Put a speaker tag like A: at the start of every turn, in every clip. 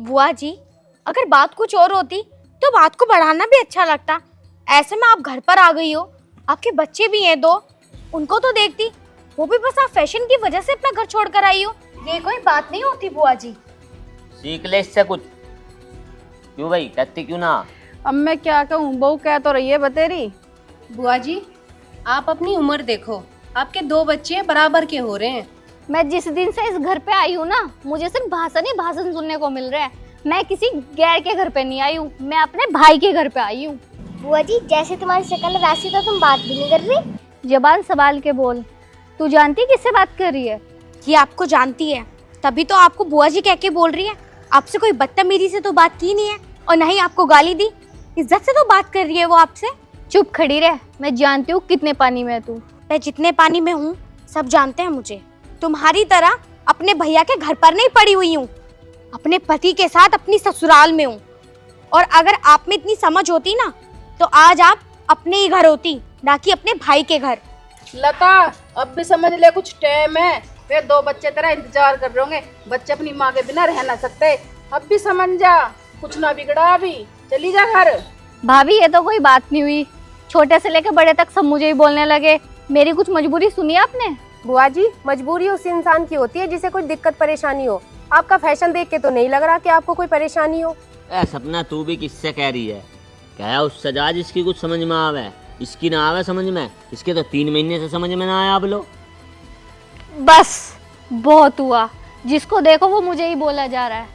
A: बुआ जी, अगर बात कुछ और होती तो बात को बढ़ाना भी अच्छा लगता। ऐसे में आप घर पर आ गई हो, आपके बच्चे भी हैं 2, उनको तो देखती। वो भी बस आप फैशन की वजह से अपना घर छोड़ कर आई हो। ये कोई बात नहीं होती बुआ जी।
B: सीख ले इससे कुछ। क्यों भाई, कहती क्यों ना?
C: अब मैं क्या कहूँ, बहू कह तो रही है बतेरी।
D: बुआ जी, आप अपनी उम्र देखो, आपके 2 बच्चे बराबर के हो रहे हैं।
A: मैं जिस दिन से इस घर पे आई हूँ ना, मुझे सिर्फ भाषण ही भाषण सुनने को मिल रहा है। मैं किसी गैर के घर पे नहीं आई हूँ, मैं अपने भाई के घर पे आई हूँ।
E: बुआ जी, जैसे तुम्हारी शक्ल वैसी तो तुम बात भी नहीं कर रही।
A: जबान संभाल के बोल। तू जानती है किससे बात कर रही है? ये आपको जानती है, तभी तो आपको बुआ जी कह के बोल रही है। आपसे कोई बदतमीजी से तो बात की नहीं है और न ही आपको गाली दी। इज्जत से तो बात कर रही है वो आपसे। चुप खड़ी रह, मैं जानती हूँ कितने पानी में है तू। मैं जितने पानी में हूँ सब जानते हैं मुझे। तुम्हारी तरह अपने भैया के घर पर नहीं पड़ी हुई हूँ, अपने पति के साथ अपनी ससुराल में हूँ। और अगर आप में इतनी समझ होती ना, तो आज आप अपने ही घर होती, ना कि अपने भाई के घर।
C: लता, अब भी समझ ले, कुछ टाइम है। वे 2 बच्चे तेरा इंतजार कर रहे होंगे। बच्चे अपनी माँ के बिना रह ना सकते। अब भी समझ जा, कुछ ना बिगड़ा अभी। चली जा घर।
A: भाभी, ये तो कोई बात नहीं हुई। छोटे से लेकर बड़े तक सब मुझे ही बोलने लगे। मेरी कुछ मजबूरी सुनी आपने?
F: बुआ जी, मजबूरी उस इंसान की होती है जिसे कोई दिक्कत परेशानी हो। आपका फैशन देख के तो नहीं लग रहा कि आपको कोई परेशानी हो।
B: सपना, तू भी किससे कह रही है? क्या उस सजा जिसकी कुछ समझ में आवे, इसकी ना आवे समझ में। इसके तो 3 महीने से समझ में ना आया। अब लो
A: बस बहुत हुआ। जिसको देखो वो मुझे ही बोला जा रहा है।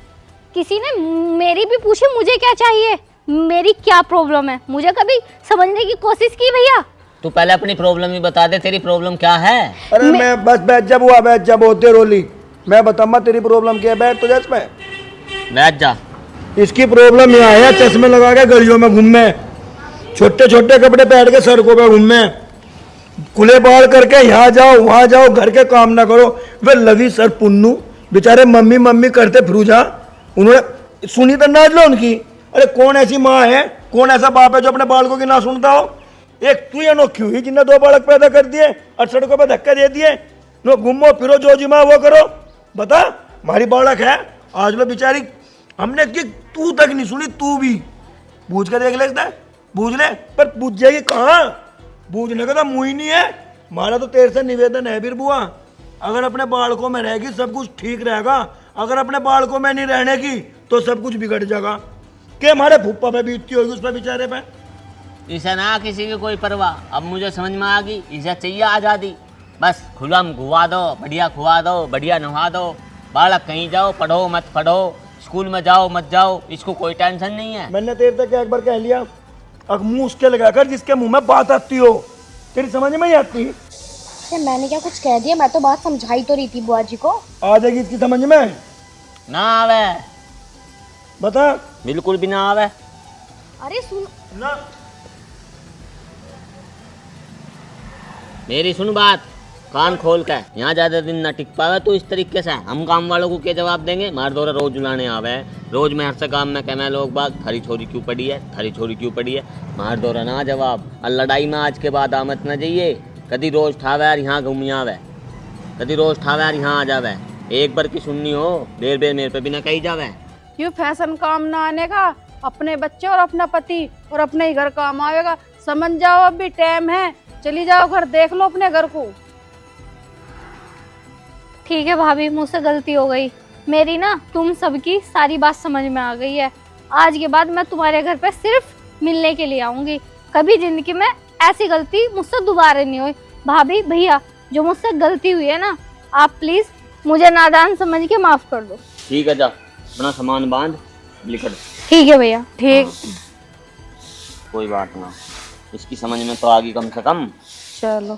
A: किसी ने मेरी भी पूछी मुझे क्या चाहिए, मेरी क्या प्रॉब्लम है। मुझे कभी समझने की कोशिश की भैया?
B: तू पहले अपनी प्रॉब्लम ही बता दे, तेरी प्रॉब्लम क्या है?
G: अरे मैं बस बैठ जब हुआ बैठ जब होते रोली। मैं बताऊंगा तेरी प्रॉब्लम क्या है। बैठ तो जस में
B: बैठ जा।
G: इसकी प्रॉब्लम यहाँ है, चश्मे लगा के गलियों में घूमे, छोटे छोटे कपड़े पहन के सड़कों पे घूमे, खुले बाल करके यहाँ जाओ वहाँ जाओ, घर के काम ना करो। वे लवी सर पुन्नू बेचारे मम्मी मम्मी करते फिरू जा। उन्होंने सुनी तो ना लो उनकी। अरे कौन ऐसी माँ है, कौन ऐसा बाप है जो अपने बालकों की ना सुनता हो? एक तू अनोखी हुई जिन्हें 2 बालक पैदा कर दिए और सड़कों पर धक्का दे दिए। नो घूमो फिरो, जो जिमा वो करो। बता, हमारी बालक है आज लो बेचारी, हमने की तू तक नहीं सुनी। तू भी बूझ के देख ले, बूझ ले, पर बूझ जाएगी कहाँ? बूझने का तो मुँह ही नहीं है। हमारा तो तेरे से निवेदन है बीर बुआ, अगर अपने बालकों में रहेगी सब कुछ ठीक रहेगा। अगर अपने बालकों में नहीं रहने की तो सब कुछ बिगड़ जाएगा। कि हमारे फूफा पे बीतती होगी उस पर बेचारे पे।
B: इसे ना किसी की कोई परवाह। अब मुझे समझ में आ गई, इसे चाहिए आज़ादी। बस खुलम घुवा दो, बढ़िया खुआ दो, बढ़िया नहा दो। बालक कहीं जाओ, पढ़ो मत पढ़ो, स्कूल में जाओ मत जाओ, इसको कोई टेंशन नहीं है।
G: मैंने तेरे तक एक बार कह लिया, अब मुंह उसके लगाकर जिसके मुंह में बात आती हो। तेरी समझ में ही आती?
E: मैंने क्या कुछ कह दिया? मैं तो बात समझाई तो रही थी बुआ जी को।
G: आ जाएगी इसकी समझ में?
B: ना आवे,
G: बता।
B: बिल्कुल भी ना आवे।
A: अरे सुन
G: ना
B: मेरी सुन बात, कान खोल के। यहाँ ज्यादा दिन ना टिक पावे तो इस तरीके से हम काम वालों को क्या जवाब देंगे? मार दौरा रोज बुलाने आवे, रोज में हर से काम में कहना लोग बात थारी छोरी क्यों पड़ी है, थारी छोरी क्यों पड़ी है। मार दौरा ना जवाब। और लड़ाई में आज के बाद आमत न जाइए। कभी रोज ठावे यार यहाँ घूमी आवे, कभी रोज ठावे यार यहाँ आ जावे। एक बार की सुननी हो, बेर बेर मेरे पे भी ना कही जावे।
C: क्यों फैशन काम ना आने का? अपने बच्चे और अपना पति और अपने ही घर काम आएगा। समझ जाओ, अब भी टाइम है। चली जाओ घर, देख लो अपने घर को।
A: ठीक है भाभी, मुझसे गलती हो गई मेरी ना। तुम सबकी सारी बात समझ में आ गई है। आज के बाद मैं तुम्हारे घर पे सिर्फ मिलने के लिए आऊंगी। कभी जिंदगी में ऐसी गलती मुझसे दोबारा नहीं हुई। भाभी भैया, जो मुझसे गलती हुई है ना, आप प्लीज मुझे नादान समझ के माफ कर दो।
B: ठीक है, जा अपना सामान बांध निकल।
A: ठीक है भैया। ठीक।
B: कोई बात ना, इसकी समझ में तो आ गई कम से कम।
C: चलो।